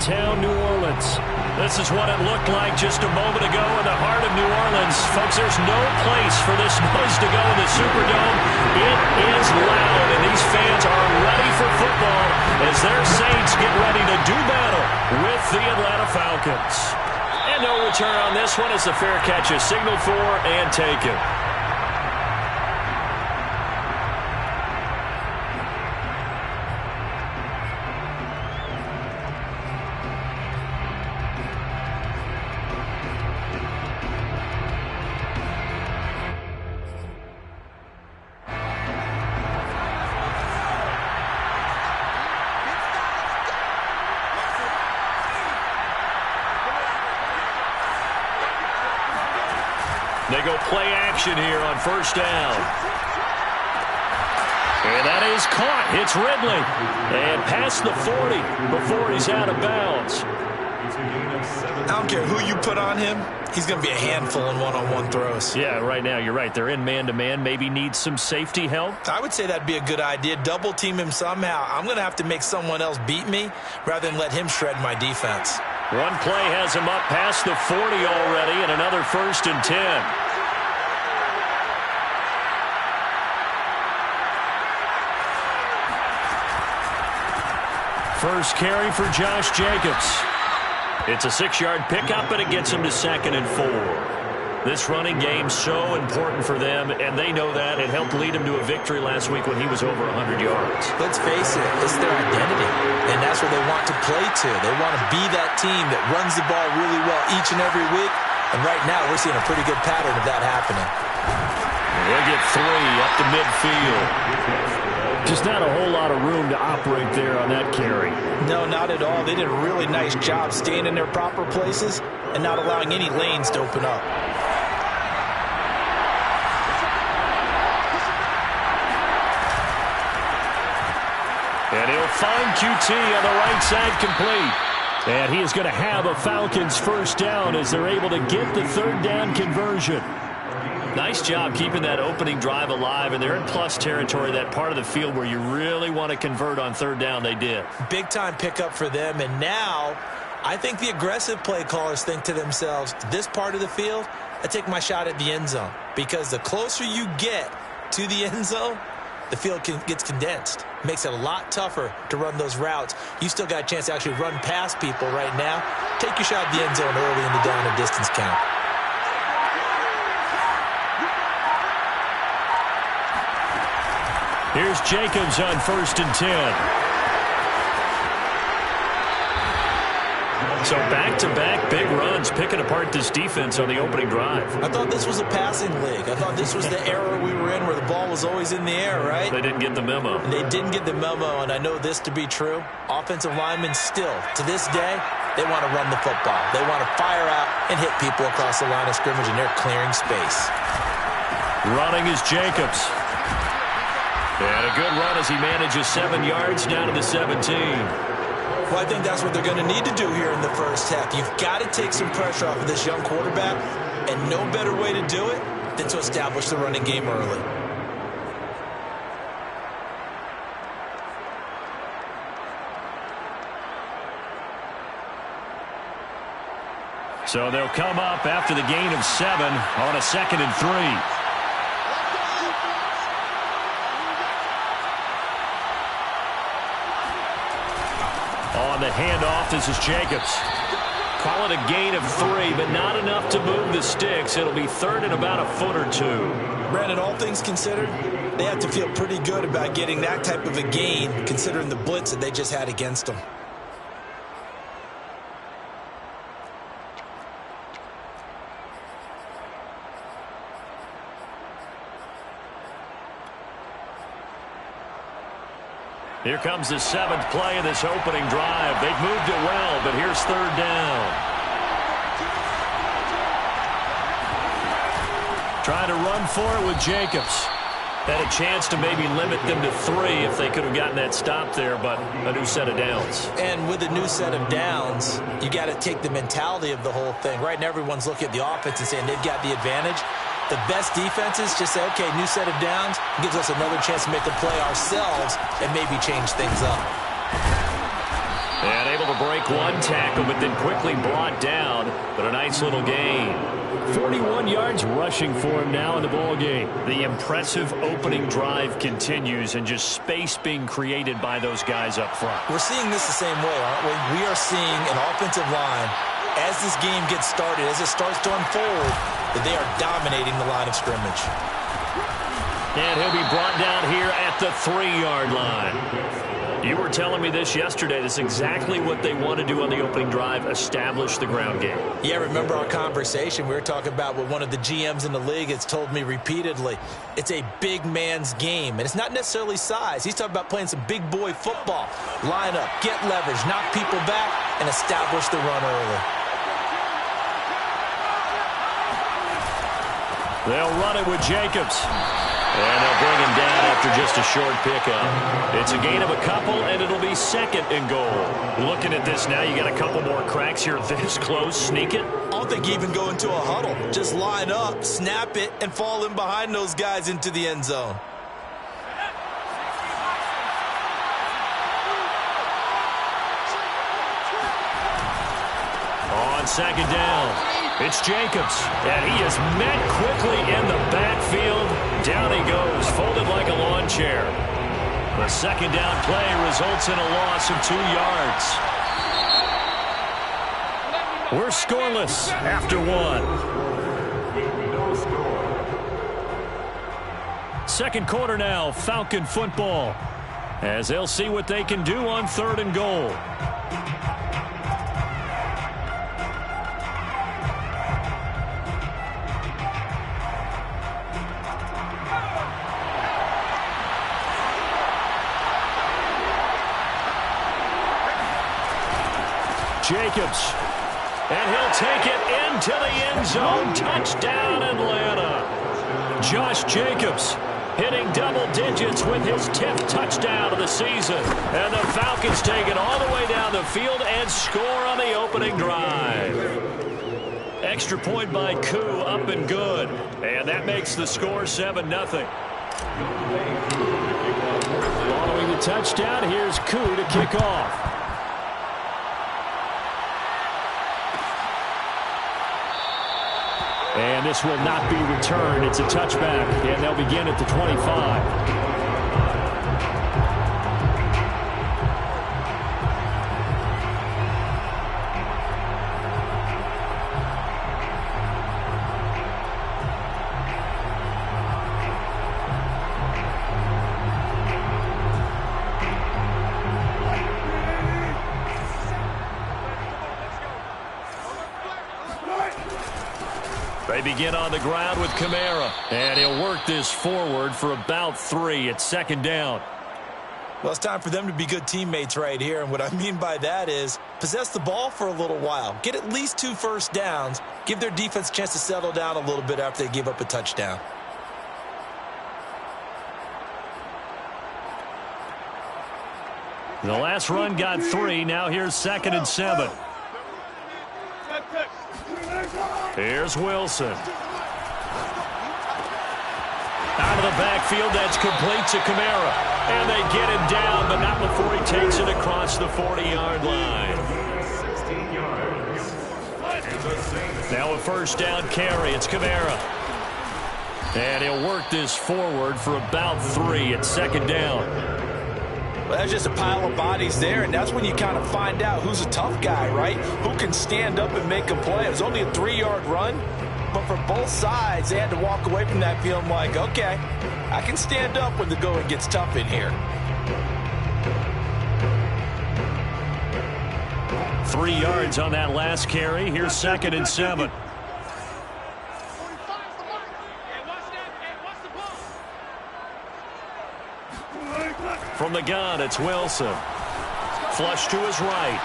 downtown New Orleans. This is what it looked like just a moment ago in the heart of New Orleans. Folks, there's no place for this noise to go in the Superdome. It is loud, and these fans are ready for football as their Saints get ready to do battle with the Atlanta Falcons. And no return on this one as the fair catch is signaled for and taken. They go play action here on first down. And that is caught. It's Ridley. And past the 40 before he's out of bounds. I don't care who you put on him. He's going to be a handful in one-on-one throws. Yeah, right now you're right. They're in man-to-man. Maybe needs some safety help. I would say that'd be a good idea. Double team him somehow. I'm going to have to make someone else beat me rather than let him shred my defense. One play has him up past the 40 already, and another 1st and 10. First carry for Josh Jacobs. It's a 6-yard pickup, and it gets him to 2nd and 4. This running game so important for them, and they know that. It helped lead him to a victory last week when he was over 100 yards. Let's face it, it's their identity, and that's what they want to play to. They want to be that team that runs the ball really well each and every week, and right now we're seeing a pretty good pattern of that happening. They'll get 3 up to midfield. Just not a whole lot of room to operate there on that carry. No, not at all. They did a really nice job staying in their proper places and not allowing any lanes to open up. And he'll find QT on the right side complete. And he is going to have a Falcons first down as they're able to get the 3rd down conversion. Nice job keeping that opening drive alive, and they're in plus territory, that part of the field where you really want to convert on 3rd down. They did. Big-time pickup for them, and now I think the aggressive play callers think to themselves, this part of the field, I take my shot at the end zone, because the closer you get to the end zone, the field gets condensed. Makes it a lot tougher to run those routes. You still got a chance to actually run past people right now. Take your shot at the end zone early in the down and distance count. Here's Jacobs on 1st and 10. So back-to-back big runs, picking apart this defense on the opening drive. I thought this was a passing league. I thought this was the era we were in where the ball was always in the air, right? They didn't get the memo. And they didn't get the memo, and I know this to be true. Offensive linemen still, to this day, they want to run the football. They want to fire out and hit people across the line of scrimmage, and they're clearing space. Running is Jacobs. And a good run as he manages 7 yards down to the 17. Well, I think that's what they're going to need to do here in the first half. You've got to take some pressure off of this young quarterback, and no better way to do it than to establish the running game early. So they'll come up after the gain of 7 on a 2nd and 3. On the handoff, this is Jacobs. Call it a gain of 3, but not enough to move the sticks. It'll be 3rd and about a foot or 2. Brandon, all things considered, they have to feel pretty good about getting that type of a gain, considering the blitz that they just had against them. Here comes the 7th play of this opening drive. They've moved it well, but here's 3rd down. Trying to run for it with Jacobs. Had a chance to maybe limit them to 3 if they could have gotten that stop there, but a new set of downs. And with a new set of downs, you got to take the mentality of the whole thing. Right now, everyone's looking at the offense and saying they've got the advantage. The best defenses just say, okay, new set of downs, gives us another chance to make the play ourselves and maybe change things up. And able a break, one tackle, but then quickly brought down. But a nice little gain. 41 yards rushing for him now in the ball game. The impressive opening drive continues, and just space being created by those guys up front. We're seeing this the same way, aren't we? We are seeing an offensive line, as this game gets started, as it starts to unfold, that they are dominating the line of scrimmage. And he'll be brought down here at the 3-yard line. You were telling me this yesterday. This is exactly what they want to do on the opening drive, establish the ground game. Yeah, remember our conversation? We were talking about what one of the GMs in the league has told me repeatedly. It's a big man's game, and it's not necessarily size. He's talking about playing some big boy football. Line up, get leverage, knock people back, and establish the run early. They'll run it with Jacobs. And they'll bring him down after just a short pickup. It's a gain of a couple, and it'll be 2nd and goal. Looking at this now, you got a couple more cracks here this close. Sneak it. I don't think you even go into a huddle. Just line up, snap it, and fall in behind those guys into the end zone. On 2nd down. It's Jacobs, and he is met quickly in the backfield. Down he goes, folded like a lawn chair. The 2nd down play results in a loss of 2 yards. We're scoreless after 1. 2nd quarter now, Falcon football, as they'll see what they can do on 3rd and goal. Jacobs, and he'll take it into the end zone. Touchdown, Atlanta. Josh Jacobs hitting double digits with his 10th touchdown of the season. And the Falcons take it all the way down the field and score on the opening drive. Extra point by Koo, up and good. And that makes the score 7-0. Following the touchdown, here's Koo to kick off. And this will not be returned. It's a touchback, and they'll begin at the 25. They begin on the ground with Kamara, and he'll work this forward for about 3 at 2nd down. Well, it's time for them to be good teammates right here, and what I mean by that is possess the ball for a little while. Get at least 2 first downs. Give their defense a chance to settle down a little bit after they give up a touchdown. The last run got 3. Now here's 2nd and 7. Here's Wilson. Out of the backfield, that's complete to Kamara. And they get him down, but not before he takes it across the 40-yard line. Now a 1st down carry. It's Kamara. And he'll work this forward for about 3 at 2nd down. Well, that's just a pile of bodies there, and that's when you kind of find out who's a tough guy, right? Who can stand up and make a play. It was only a 3-yard run, but for both sides, they had to walk away from that feeling like, okay, I can stand up when the going gets tough in here. 3 yards on that last carry. Here's 2nd and 7. From the gun, it's Wilson. Flush to his right.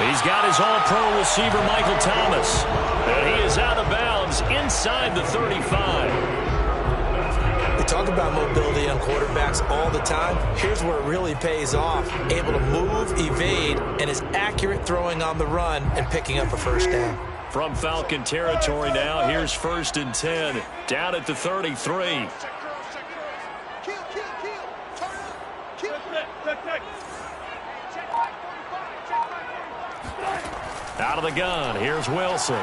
He's got his all-pro receiver, Michael Thomas. And he is out of bounds inside the 35. We talk about mobility on quarterbacks all the time. Here's where it really pays off. Able to move, evade, and is accurate throwing on the run and picking up a 1st down. From Falcon territory now, here's 1st and 10. Down at the 33. Out of the gun, here's Wilson.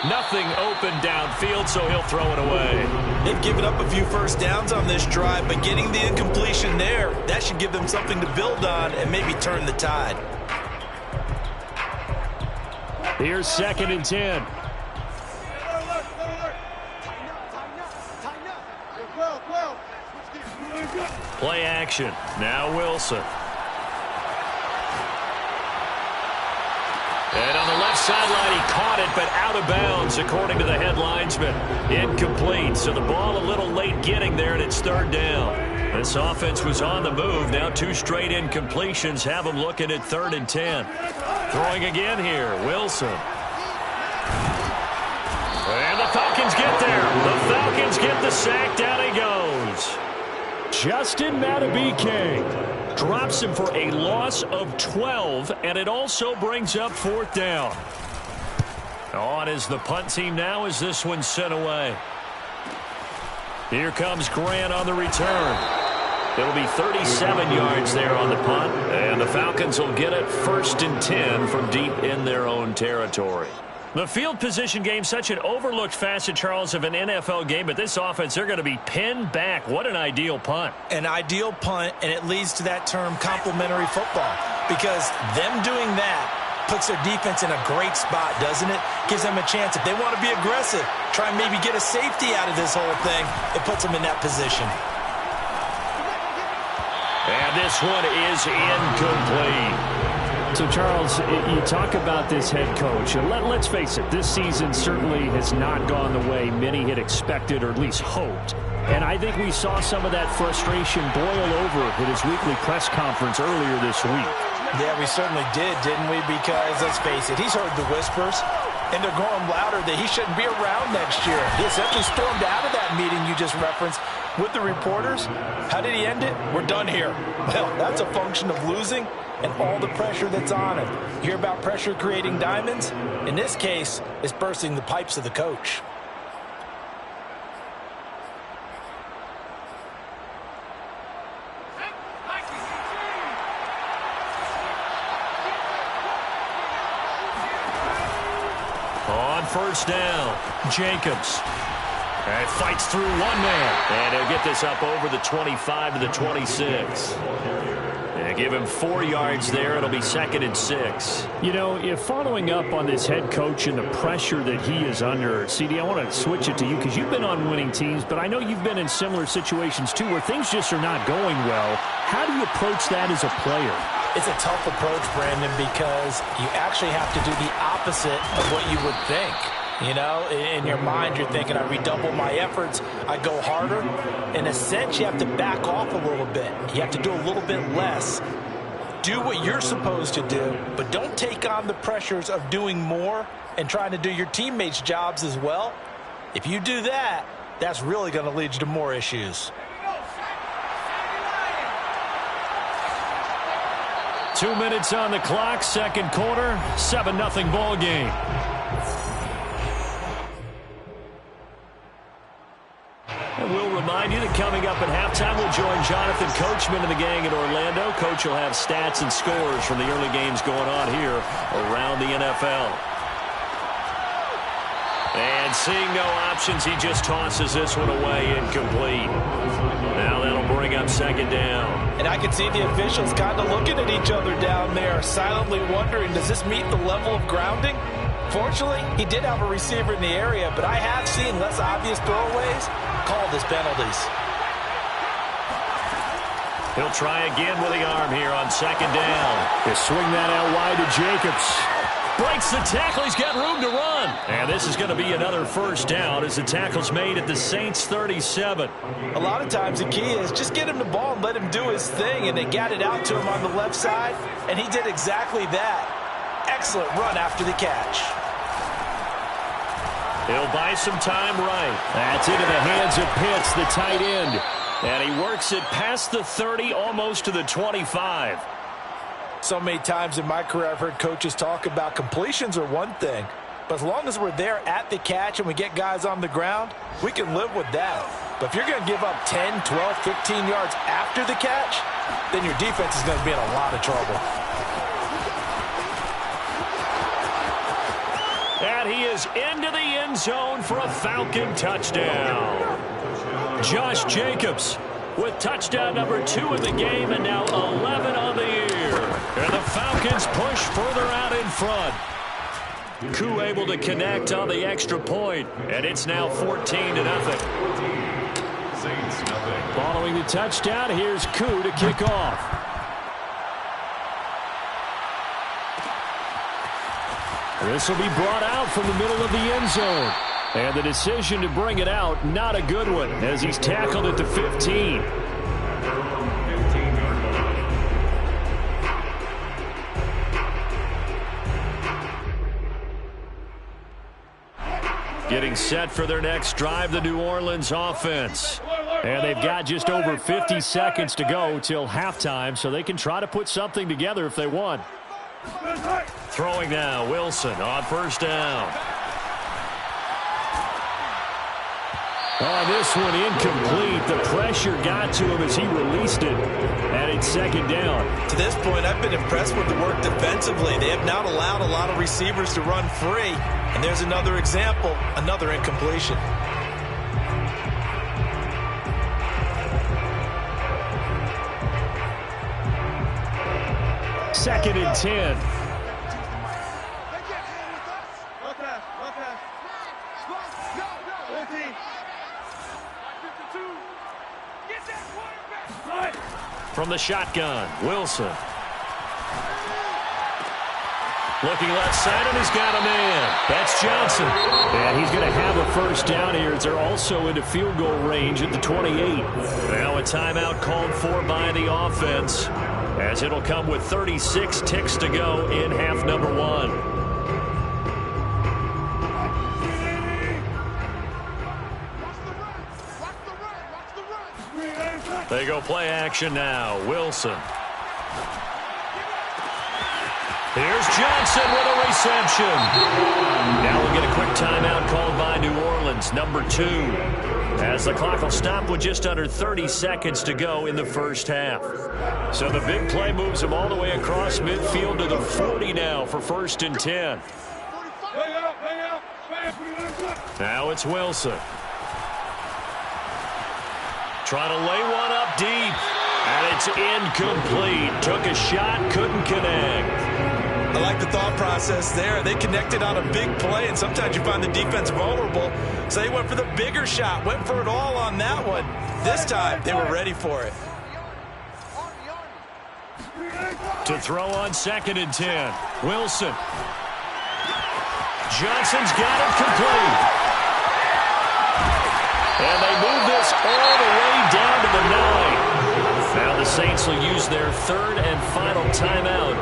Nothing open downfield, so he'll throw it away. They've given up a few first downs on this drive, but getting the incompletion there, that should give them something to build on and maybe turn the tide. Here's 2nd and 10. Play action. Now Wilson. And on the left sideline, he caught it, but out of bounds, according to the head linesman. Incomplete, so the ball a little late getting there, and it's 3rd down. This offense was on the move. Now 2 straight incompletions have them looking at 3rd and 10. Throwing again here, Wilson. And the Falcons get there. The Falcons get the sack. Down he goes. Justin Madubuike drops him for a loss of 12, and it also brings up 4th down. On is the punt team now as this one's sent away. Here comes Grant on the return. It'll be 37 yards there on the punt, and the Falcons will get it 1st and 10 from deep in their own territory. The field position game, such an overlooked facet, Charles, of an NFL game, but this offense, they're going to be pinned back. What an ideal punt. An ideal punt, and it leads to that term complementary football, because them doing that puts their defense in a great spot, doesn't it? Gives them a chance. If they want to be aggressive, try and maybe get a safety out of this whole thing, it puts them in that position. And this one is incomplete. So, Charles, you talk about this head coach. Let's face it, this season certainly has not gone the way many had expected or at least hoped. And I think we saw some of that frustration boil over at his weekly press conference earlier this week. Yeah, we certainly did, didn't we? Because, let's face it, he's heard the whispers, and they're going louder that he shouldn't be around next year. He essentially stormed out of that meeting you just referenced with the reporters. How did he end it? We're done here. Well, that's a function of losing and all the pressure that's on him. You hear about pressure creating diamonds? In this case, it's bursting the pipes of the coach. On 1st down, Jacobs. And fights through one man. And he'll get this up over the 25 to the 26. And give him 4 yards there. It'll be 2nd and 6. You know, if following up on this head coach and the pressure that he is under, CD, I want to switch it to you because you've been on winning teams, but I know you've been in similar situations too where things just are not going well. How do you approach that as a player? It's a tough approach, Brandon, because you actually have to do the opposite of what you would think. You know, in your mind, you're thinking, I redouble my efforts, I go harder. In a sense, you have to back off a little bit. You have to do a little bit less. Do what you're supposed to do, but don't take on the pressures of doing more and trying to do your teammates' jobs as well. If you do that, that's really going to lead you to more issues. 2 minutes on the clock, 2nd quarter, 7-0 ball game. And we'll remind you that coming up at halftime, we'll join Jonathan Coachman and the gang in Orlando. Coach will have stats and scores from the early games going on here around the NFL. And seeing no options, he just tosses this one away incomplete. Now that'll bring up 2nd down. And I can see the officials kind of looking at each other down there, silently wondering, does this meet the level of grounding? Fortunately, he did have a receiver in the area, but I have seen less obvious throwaways called as penalties. He'll try again with the arm here on 2nd down. He'll swing that out wide to Jacobs. Breaks the tackle. He's got room to run. And this is going to be another 1st down as the tackle's made at the Saints 37. A lot of times the key is just get him the ball and let him do his thing, and they got it out to him on the left side, and he did exactly that. Excellent run after the catch. He'll buy some time right. That's into the hands of Pitts, the tight end. And he works it past the 30, almost to the 25. So many times in my career I've heard coaches talk about completions are one thing, but as long as we're there at the catch and we get guys on the ground, we can live with that. But if you're going to give up 10, 12, 15 yards after the catch, then your defense is going to be in a lot of trouble. And he is into the end zone for a Falcon touchdown. Josh Jacobs with touchdown number 2 in the game, and now 11 on the year. And the Falcons push further out in front. Koo able to connect on the extra point, and it's now 14-0. Following the touchdown, here's Koo to kick off. This will be brought out from the middle of the end zone. And the decision to bring it out, not a good one, as he's tackled at the 15. Getting set for their next drive, the New Orleans offense. And they've got just over 50 seconds to go till halftime, so they can try to put something together if they want. Throwing now, Wilson on first down. On this one, incomplete. The pressure got to him as he released it, and it's second down. To this point, I've been impressed with the work defensively. They have not allowed a lot of receivers to run free. And there's another example, another incompletion. Second and 10. From the shotgun, Wilson. Looking left side, and he's got a man. That's Johnson. And he's going to have a first down here as they're also into field goal range at the 28. Now a timeout called for by the offense, as it'll come with 36 ticks to go in half number 1. They go play action now. Wilson. Here's Johnson with a reception. Now we'll get a quick timeout called by New Orleans, number 2. As the clock will stop with just under 30 seconds to go in the first half. So the big play moves them all the way across midfield to the 40 now for first and 10. Now it's Wilson. Trying to lay one up deep, and it's incomplete. Took a shot, couldn't connect. I like the thought process there. They connected on a big play, and sometimes you find the defense vulnerable. So they went for the bigger shot, went for it all on that one. This time, they were ready for it. To throw on second and 10. Wilson. Johnson's got it complete. And they move this all the way down to the 9. Now the Saints will use their third and final timeout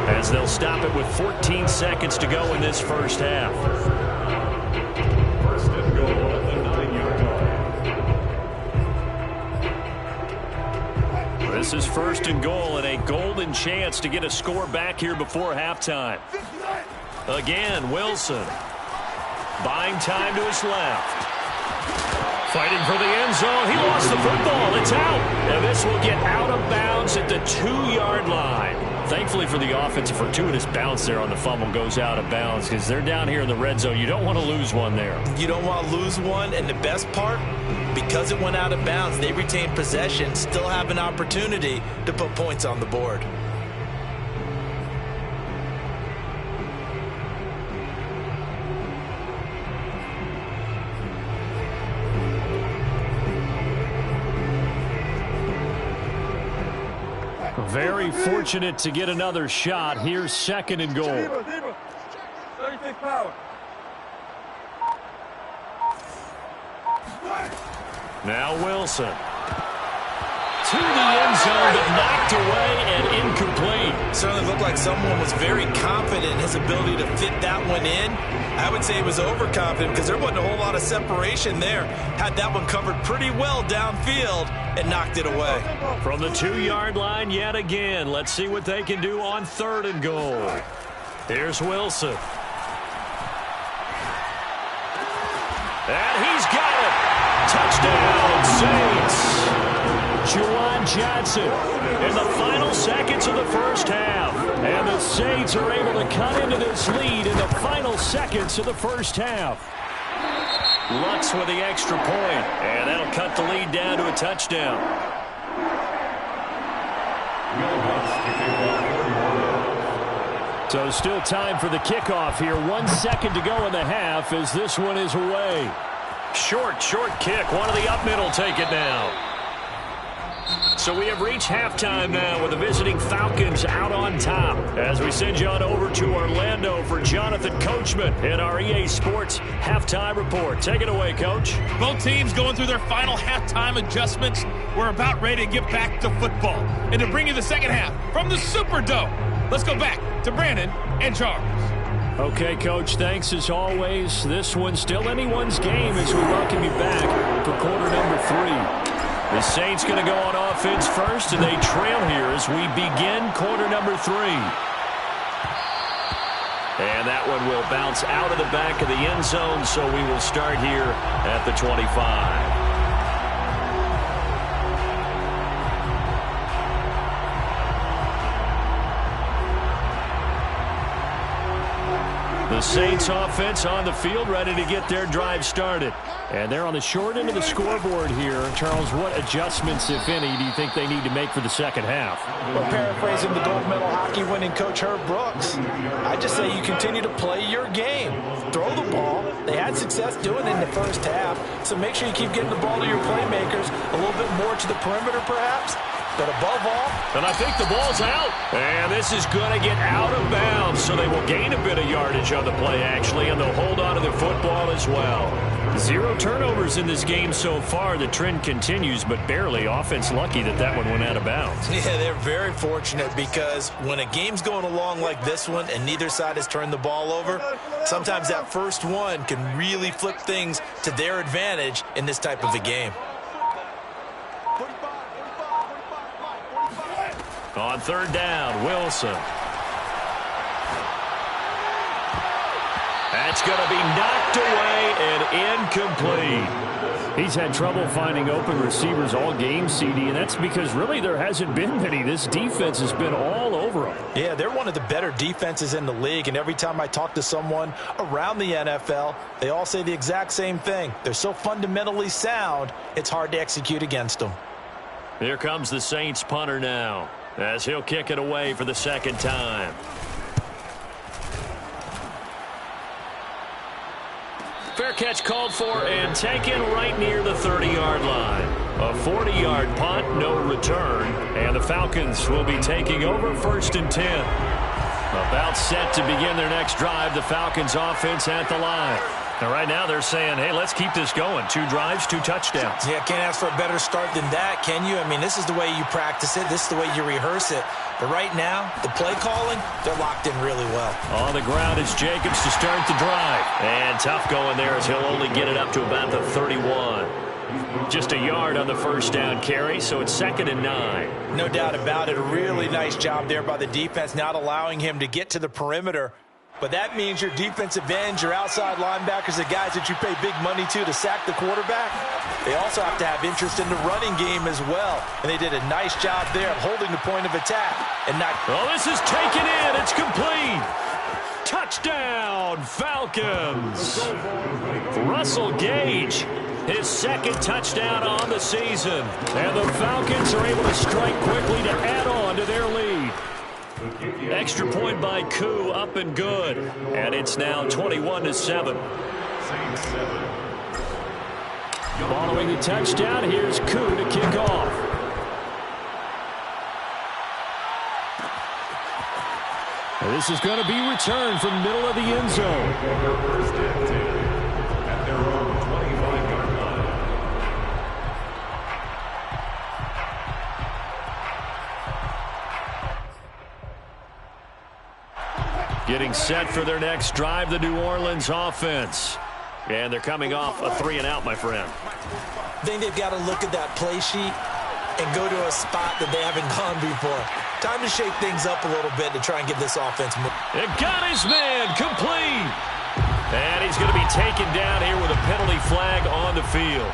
as they'll stop it with 14 seconds to go in this first half. First and goal at the 9-yard line. This is first and goal, and a golden chance to get a score back here before halftime. Again, Wilson. Buying time to his left. Fighting for the end zone. He lost the football. It's out. And this will get out of bounds at the 2-yard line. Thankfully for the offense, a fortuitous bounce there on the fumble goes out of bounds because they're down here in the red zone. You don't want to lose one there. You don't want to lose one. And the best part, because it went out of bounds, they retain possession, still have an opportunity to put points on the board. Very fortunate to get another shot. Here's second and goal. 36 power. Now Wilson. To the end zone, but knocked away and incomplete. Certainly looked like someone was very confident in his ability to fit that one in. I would say he was overconfident because there wasn't a whole lot of separation there. Had that one covered pretty well downfield and knocked it away. From the 2-yard line yet again. Let's see what they can do on third and goal. Here's Wilson. And he's got it. Touchdown, Saints. Juwan Johnson in the final seconds of the first half. And the Saints are able to cut into this lead in the final seconds of the first half. Lutz with the extra point, and that'll cut the lead down to a touchdown. So still time for the kickoff here. 1 second to go in the half as this one is away. Short kick. One of the up middle take it now. So we have reached halftime now with the visiting Falcons out on top. As we send you on over to Orlando for Jonathan Coachman in our EA Sports Halftime Report. Take it away, Coach. Both teams going through their final halftime adjustments. We're about ready to get back to football. And to bring you the second half from the Superdome, let's go back to Brandon and Charles. Okay, Coach, thanks as always. This one's still anyone's game as we welcome you back for quarter number 3. The Saints going to go on offense first, and they trail here as we begin quarter number 3. And that one will bounce out of the back of the end zone, so we will start here at the 25. The Saints offense on the field, ready to get their drive started. And they're on the short end of the scoreboard here. Charles, what adjustments, if any, do you think they need to make for the second half? Well, paraphrasing the gold medal hockey winning coach Herb Brooks, I just say you continue to play your game. Throw the ball. They had success doing it in the first half, so make sure you keep getting the ball to your playmakers a little bit more to the perimeter perhaps. But above all, and I think the ball's out. And this is going to get out of bounds, so they will gain a bit of yardage on the play, actually, and they'll hold on to the football as well. 0 turnovers in this game so far. The trend continues, but barely. Offense lucky that one went out of bounds. Yeah, they're very fortunate because when a game's going along like this one and neither side has turned the ball over, sometimes that first one can really flip things to their advantage in this type of a game. On third down, Wilson. That's going to be knocked away and incomplete. He's had trouble finding open receivers all game, CD, and that's because really there hasn't been many. This defense has been all over them. Yeah, they're one of the better defenses in the league, and every time I talk to someone around the NFL, they all say the exact same thing. They're so fundamentally sound, it's hard to execute against them. Here comes the Saints punter now, as he'll kick it away for the second time. Fair catch called for and taken right near the 30-yard line. A 40-yard punt, no return, and the Falcons will be taking over 1st and 10. About set to begin their next drive, the Falcons offense at the line. Now, right now they're saying, hey, let's keep this going. 2 drives, 2 touchdowns. Yeah, can't ask for a better start than that, can you? I mean, this is the way you practice it. This is the way you rehearse it. But right now, the play calling, they're locked in really well. On the ground is Jacobs to start the drive. And tough going there as he'll only get it up to about the 31. Just a yard on the first down carry, so it's 2nd and 9. No doubt about it. A really nice job there by the defense, not allowing him to get to the perimeter. But that means your defensive ends, your outside linebackers, the guys that you pay big money to sack the quarterback, they also have to have interest in the running game as well. And they did a nice job there of holding the point of attack and not... Oh, this is taken in. It's complete. Touchdown, Falcons. Russell Gage, his 2nd touchdown on the season. And the Falcons are able to strike quickly to add on to their lead. Extra point by Koo, up and good. And it's now 21-7. Following the touchdown, here's Koo to kick off. And this is going to be returned from the middle of the end zone. First and 10 at their own 25-yard line. Getting set for their next drive, the New Orleans offense. And they're coming off a 3-and-out, my friend. I think they've got to look at that play sheet and go to a spot that they haven't gone before. Time to shake things up a little bit to try and get this offense moving. It got his man complete. And he's going to be taken down here with a penalty flag on the field.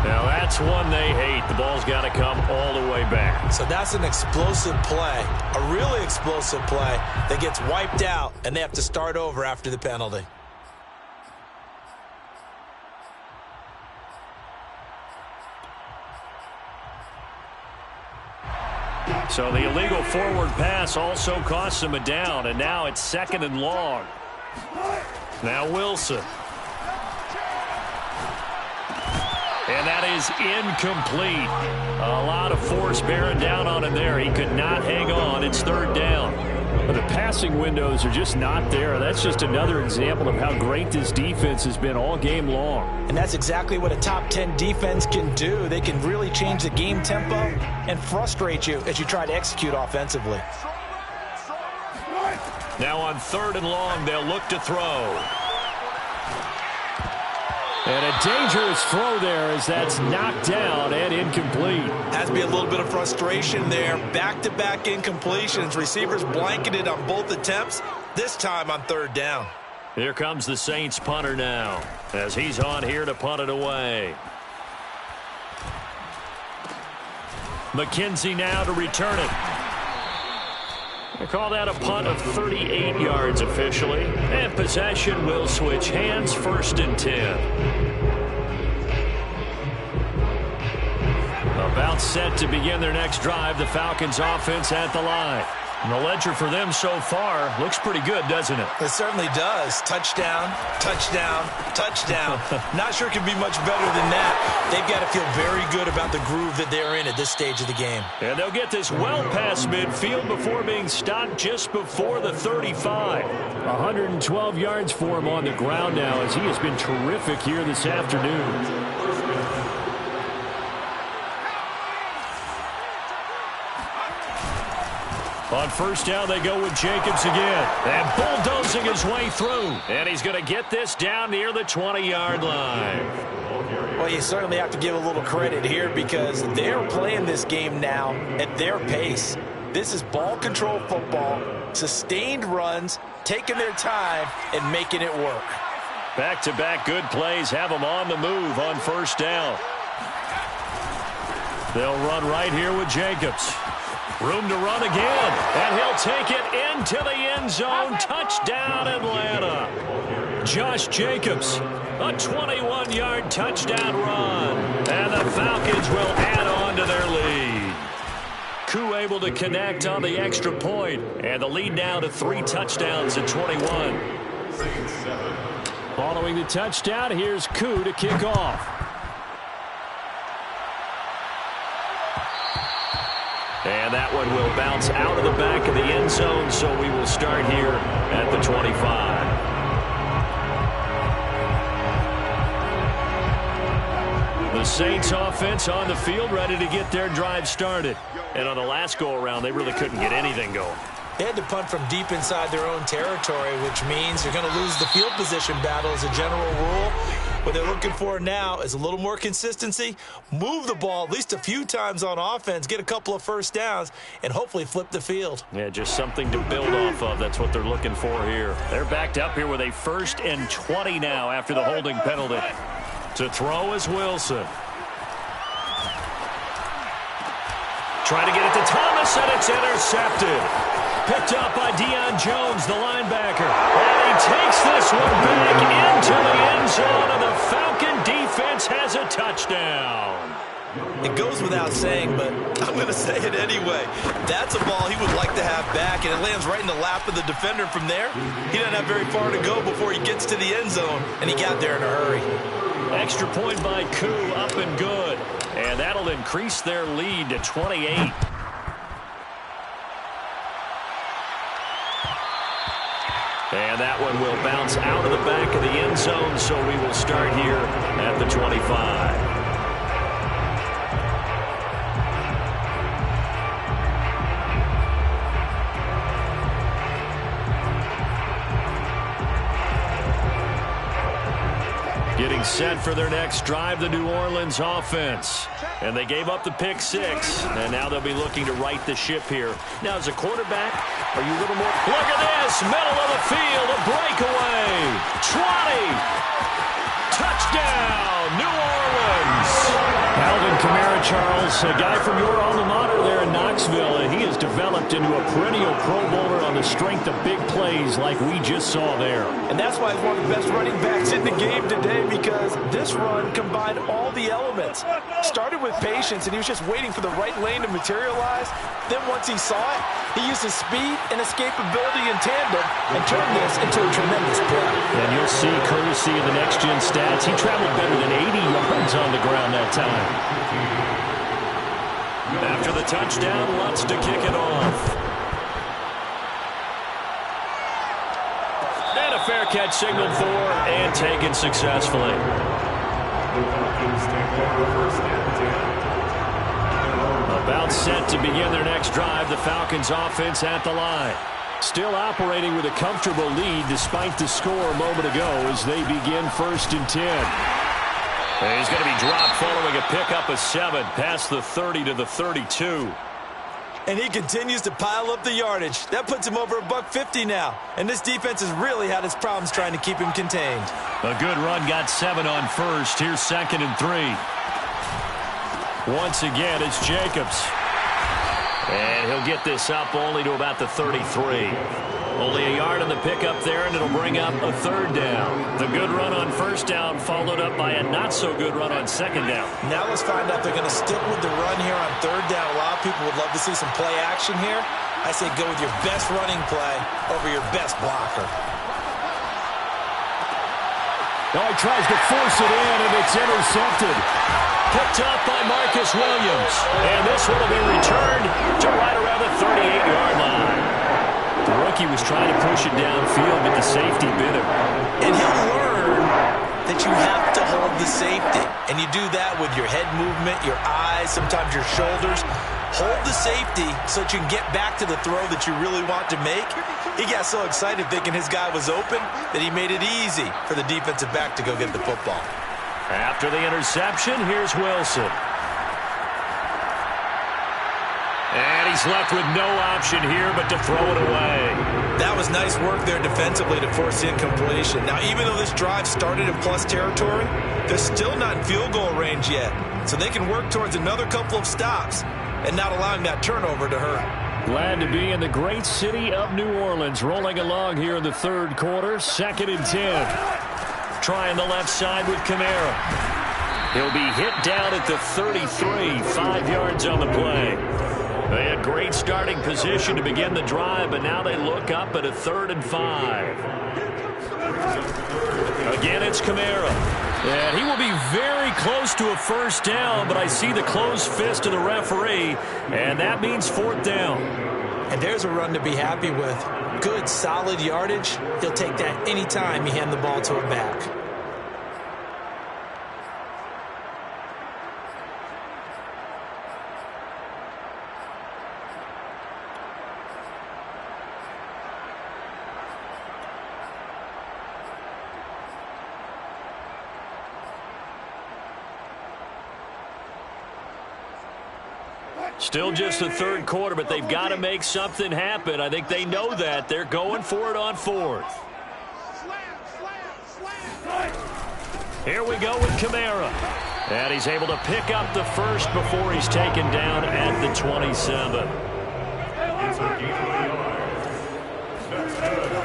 Now that's one they hate. The ball's got to come all the way back. So that's an explosive play, a really explosive play that gets wiped out, and they have to start over after the penalty. So the illegal forward pass also costs him a down, and now it's 2nd and long. Now Wilson. And that is incomplete. A lot of force bearing down on him there. He could not hang on. It's 3rd down. But the passing windows are just not there. That's just another example of how great this defense has been all game long. And that's exactly what a top 10 defense can do. They can really change the game tempo and frustrate you as you try to execute offensively. Now on 3rd and long, they'll look to throw. And a dangerous throw there as that's knocked down and incomplete. Has to be a little bit of frustration there. Back-to-back incompletions. Receivers blanketed on both attempts, this time on 3rd down. Here comes the Saints punter now as he's on here to punt it away. McKenzie now to return it. They call that a punt of 38 yards officially. And possession will switch hands, 1st and 10. About set to begin their next drive. The Falcons offense at the line. And the ledger for them so far looks pretty good, doesn't it? It certainly does. Touchdown, touchdown, touchdown. Not sure it can be much better than that. They've got to feel very good about the groove that they're in at this stage of the game. And they'll get this well past midfield before being stopped just before the 35. 112 yards for him on the ground now as he has been terrific here this afternoon. On 1st down, they go with Jacobs again. And bulldozing his way through. And he's going to get this down near the 20-yard line. Well, you certainly have to give a little credit here because they're playing this game now at their pace. This is ball control football, sustained runs, taking their time, and making it work. Back-to-back good plays have them on the move on 1st down. They'll run right here with Jacobs. Room to run again, and he'll take it into the end zone. Touchdown, Atlanta. Josh Jacobs, a 21-yard touchdown run, and the Falcons will add on to their lead. Koo able to connect on the extra point, and the lead now to 3 touchdowns at 21. Following the touchdown, here's Koo to kick off. And that one will bounce out of the back of the end zone, so we will start here at the 25. The Saints offense on the field, ready to get their drive started. And on the last go-around, they really couldn't get anything going. They had to punt from deep inside their own territory, which means they're going to lose the field position battle as a general rule. What they're looking for now is a little more consistency, move the ball at least a few times on offense, get a couple of 1st downs, and hopefully flip the field. Yeah, just something to build off of. That's what they're looking for here. They're backed up here with a 1st and 20 now after the holding penalty. To throw is Wilson. Trying to get it to Thomas, and it's intercepted. Picked up by Deion Jones, the linebacker. And he takes this one back into the end zone, and the Falcon defense has a touchdown. It goes without saying, but I'm going to say it anyway. That's a ball he would like to have back, and it lands right in the lap of the defender from there. He doesn't have very far to go before he gets to the end zone, and he got there in a hurry. Extra point by Koo, up and good. And that'll increase their lead to 28. And that one will bounce out of the back of the end zone, so we will start here at the 25. Getting set for their next drive, the New Orleans offense. And they gave up the pick 6, and now they'll be looking to right the ship here. Now, as a quarterback, are you a little more... Look at this! Middle of the field, a breakaway! 20! Touchdown, New Orleans! Alvin Kamara, Charles, a guy from your alma mater there in Knoxville, and he has developed into a perennial Pro Bowler on the strength of big plays like we just saw there. And that's why he's one of the best running backs in the game today, because this run combined all the elements. Started with patience, and he was just waiting for the right lane to materialize. Then once he saw it, he used his speed and escapability in tandem and turned this into a tremendous play. And you'll see, courtesy of the next-gen stats, he traveled better than 80 yards on the ground that time. After the touchdown, Lutz to kick it off. And a fair catch signaled for and taken successfully. About set to begin their next drive, the Falcons offense at the line. Still operating with a comfortable lead despite the score a moment ago as they begin 1st and 10. He's going to be dropped following a pickup of 7 past the 30 to the 32. And he continues to pile up the yardage. That puts him over $150 now. And this defense has really had its problems trying to keep him contained. A good run got 7 on first. Here's 2nd and 3. Once again, it's Jacobs. And he'll get this up only to about the 33. Only a yard on the pickup there, and it'll bring up a 3rd down. The good run on 1st down followed up by a not-so-good run on 2nd down. Now let's find out if they're going to stick with the run here on 3rd down. A lot of people would love to see some play action here. I say go with your best running play over your best blocker. Now he tries to force it in, and it's intercepted. Picked up by Marcus Williams. And this one will be returned to right around the 38-yard line. The rookie was trying to push it downfield, but the safety bit him. And he'll learn that you have to hold the safety. And you do that with your head movement, your eyes, sometimes your shoulders. Hold the safety so that you can get back to the throw that you really want to make. He got so excited thinking his guy was open that he made it easy for the defensive back to go get the football. After the interception, here's Wilson. And he's left with no option here but to throw it away. That was nice work there defensively to force the incompletion. Now, even though this drive started in plus territory, they're still not in field goal range yet. So they can work towards another couple of stops and not allowing that turnover to hurt. Glad to be in the great city of New Orleans, rolling along here in the 3rd quarter, 2nd and 10. Trying the left side with Kamara. He'll be hit down at the 33, 5 yards on the play. They had great starting position to begin the drive, but now they look up at a 3rd and 5. Again, it's Kamara. And he will be very close to a 1st down, but I see the closed fist of the referee, and that means 4th down. And there's a run to be happy with. Good, solid yardage. He'll take that anytime you hand the ball to a back. Still just the 3rd quarter, but they've got to make something happen. I think they know that. They're going for it on 4th. Here we go with Kamara. And he's able to pick up the 1st before he's taken down at the 27.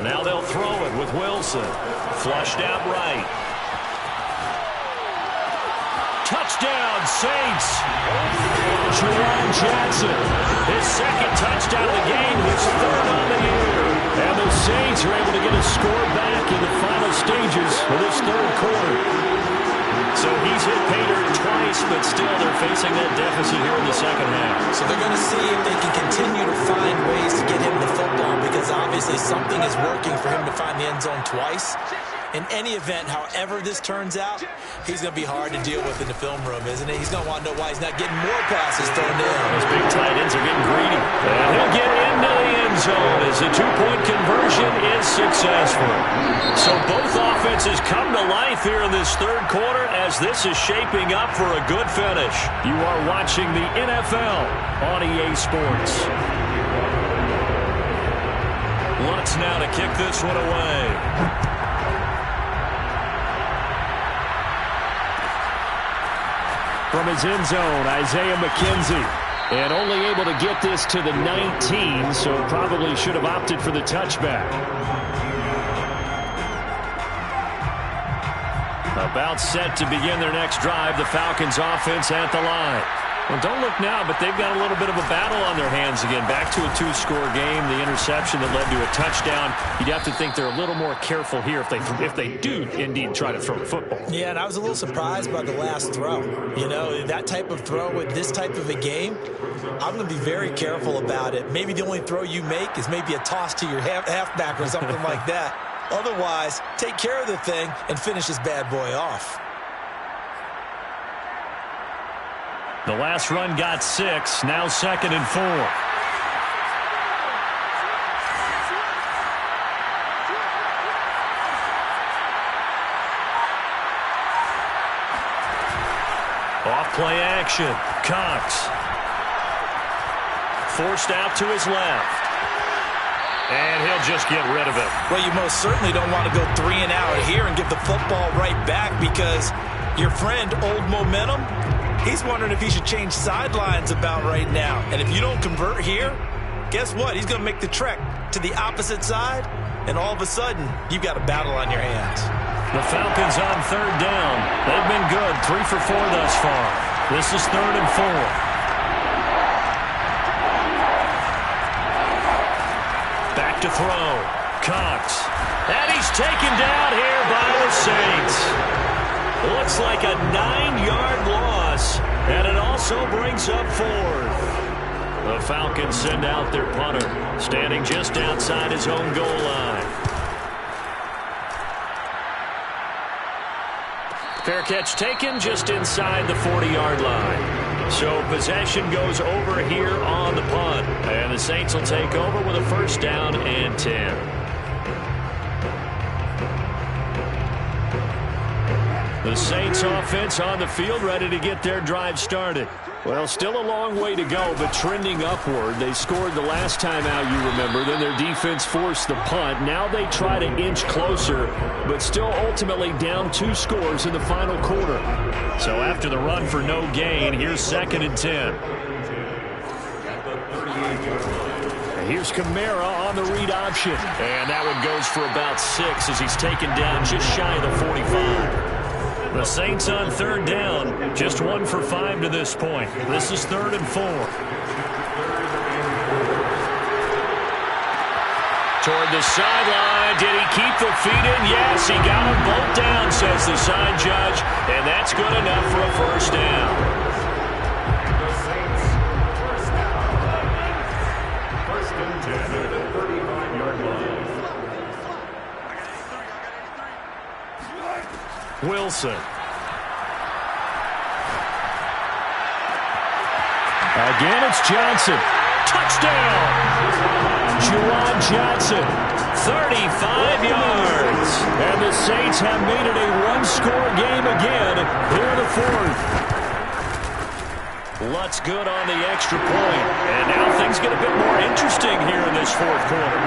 Now they'll throw it with Wilson. Flushed out right. Touchdown, Saints. Jerome Jackson. His 2nd touchdown of the game, his 3rd on the year. And the Saints are able to get a score back in the final stages of this 3rd quarter. So he's hit pay dirt twice, but still they're facing that deficit here in the 2nd half. So they're going to see if they can continue to find ways to get him the football, because obviously something is working for him to find the end zone twice. In any event, however this turns out, he's going to be hard to deal with in the film room, isn't he? He's going to want to know why he's not getting more passes thrown in. Those big tight ends are getting greedy. And he'll get into the end zone as the 2-point conversion is successful. So both offenses come to life here in this 3rd quarter as this is shaping up for a good finish. You are watching the NFL on EA Sports. Lutz now to kick this one away. from his end zone, Isaiah McKenzie. And only able to get this to the 19, so probably should have opted for the touchback. About set to begin their next drive, the Falcons offense at the line. Well, don't look now, but they've got a little bit of a battle on their hands again. Back to a two-score game, the interception that led to a touchdown. You'd have to think they're a little more careful here if they do indeed try to throw the football. Yeah, and I was a little surprised by the last throw. You know, that type of throw with this type of a game, I'm going to be very careful about it. Maybe the only throw you make is maybe a toss to your halfback or something like that. Otherwise, take care of the thing and finish this bad boy off. The last run got 6, now 2nd and 4. Off play action. Cox. Forced out to his left. And he'll just get rid of it. Well, you most certainly don't want to go 3 and out here and give the football right back because your friend, Old Momentum, he's wondering if he should change sidelines about right now. And if you don't convert here, guess what? He's going to make the trek to the opposite side, and all of a sudden, you've got a battle on your hands. The Falcons on 3rd down. They've been good, 3 for 4 thus far. This is 3rd and 4. Back to throw. Cox. And he's taken down here by the Saints. Looks like a 9-yard loss, and it also brings up 4th. The Falcons send out their punter, standing just outside his own goal line. Fair catch taken just inside the 40-yard line. So possession goes over here on the punt, and the Saints will take over with a 1st down and 10. The Saints offense on the field, ready to get their drive started. Well, still a long way to go, but trending upward. They scored the last time out, you remember. Then their defense forced the punt. Now they try to inch closer, but still ultimately down 2 scores in the final quarter. So after the run for no gain, here's 2nd and 10. Here's Kamara on the read option. And that one goes for about 6 as he's taken down just shy of the 45. The Saints on 3rd down, just 1 for 5 to this point. This is 3rd and 4. Toward the sideline, did he keep the feet in? Yes, he got them both down, says the side judge, and that's good enough for a 1st down. The Saints, 1st down. 1st and 10 at the 35-yard line. Wilson. Again, it's Johnson. Touchdown! Juwan Johnson, 35 yards. And the Saints have made it a 1-score game again here in the 4th. Lutz good on the extra point. And now things get a bit more interesting here in this 4th quarter.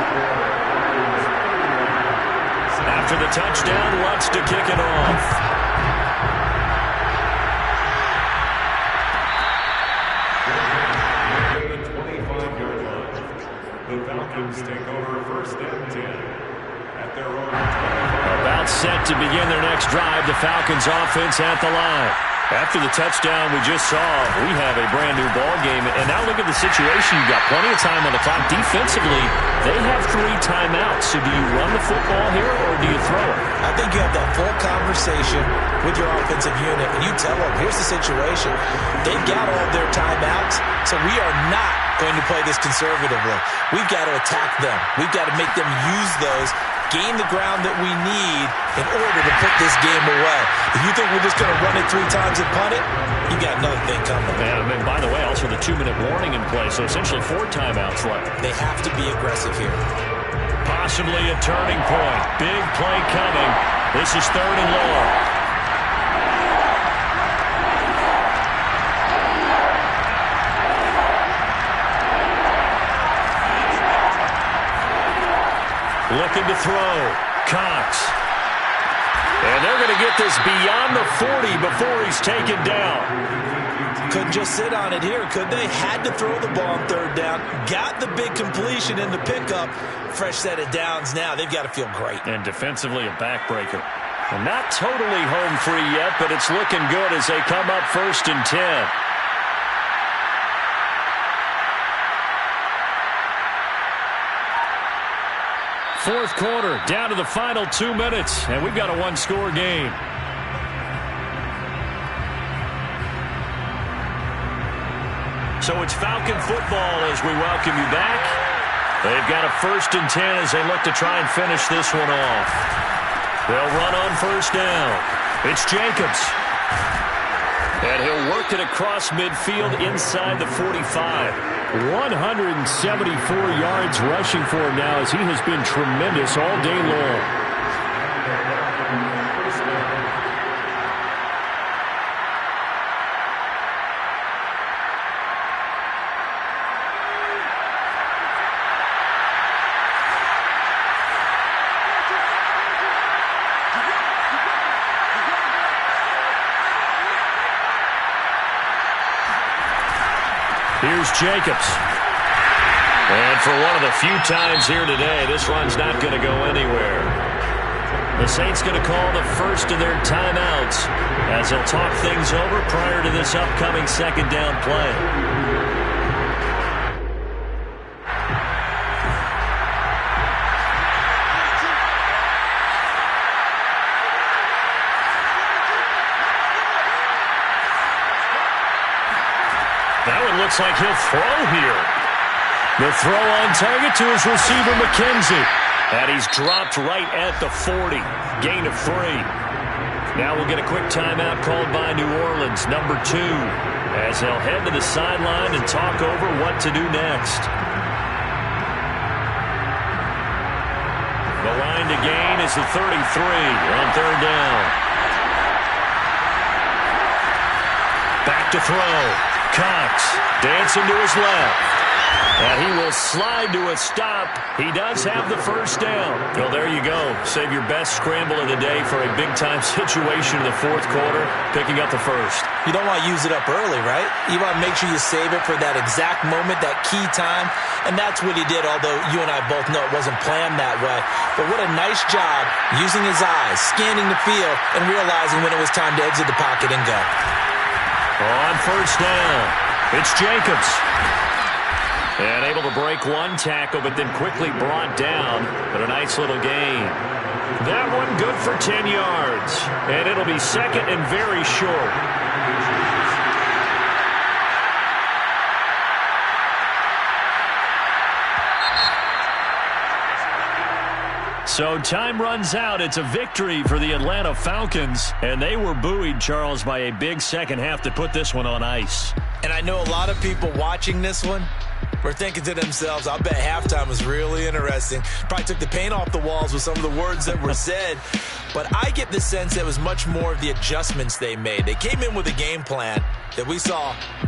After the touchdown, Lutz to kick it off. The 25-yard line. The Falcons take over 1st and 10 at their own 25. About set to begin their next drive, the Falcons offense at the line. After the touchdown we just saw, we have a brand-new ball game. And now look at the situation. You've got plenty of time on the clock. Defensively, they have 3 timeouts. So do you run the football here or do you throw it? I think you have that full conversation with your offensive unit, and you tell them, here's the situation. They've got all their timeouts, so we are not going to play this conservatively. We've got to attack them. We've got to make them use those, gain the ground that we need in order to put this game away. If you think we're just going to run it 3 times and punt it, you got another thing coming. And by the way, also the 2-minute warning in play, so essentially 4 timeouts left. They have to be aggressive here. Possibly a turning point. Big play coming. This is 3rd and long. Looking to throw. Cox. And they're going to get this beyond the 40 before he's taken down. Couldn't just sit on it here, could they? Had to throw the ball on third down. Got the big completion in the pickup. Fresh set of downs now. They've got to feel great. And defensively, a backbreaker. And not totally home free yet, but it's looking good as they come up 1st and 10. Fourth quarter, down to the final 2 minutes, and we've got a one-score game. So it's Falcon football as we welcome you back. They've got a 1st and 10 as they look to try and finish this one off. They'll run on 1st down. It's Jacobs. And he'll work it across midfield inside the 45. 174 yards rushing for him now as he has been tremendous all day long. Here's Jacobs. And for one of the few times here today, this run's not going to go anywhere. The Saints going to call the first of their timeouts as they'll talk things over prior to this upcoming 2nd down play. That one looks like he'll throw here. The throw on target to his receiver, McKenzie. And he's dropped right at the 40. Gain of 3. Now we'll get a quick timeout called by New Orleans, number 2, as they'll head to the sideline and talk over what to do next. The line to gain is the 33 on 3rd down. Back to throw. Cox dancing to his left. And he will slide to a stop. He does have the 1st down. Well, there you go. Save your best scramble of the day for a big-time situation in the 4th quarter, picking up the 1st. You don't want to use it up early, right? You want to make sure you save it for that exact moment, that key time. And that's what he did, although you and I both know it wasn't planned that way. But what a nice job using his eyes, scanning the field, and realizing when it was time to exit the pocket and go. On 1st down, it's Jacobs. And able to break one tackle, but then quickly brought down. But a nice little gain. That one good for 10 yards. And it'll be 2nd and very short. So time runs out. It's a victory for the Atlanta Falcons. And they were buoyed, Charles, by a big second half to put this one on ice. And I know a lot of people watching this one were thinking to themselves, I bet halftime was really interesting. Probably took the paint off the walls with some of the words that were said. But I get the sense that it was much more of the adjustments they made. They came in with a game plan that we saw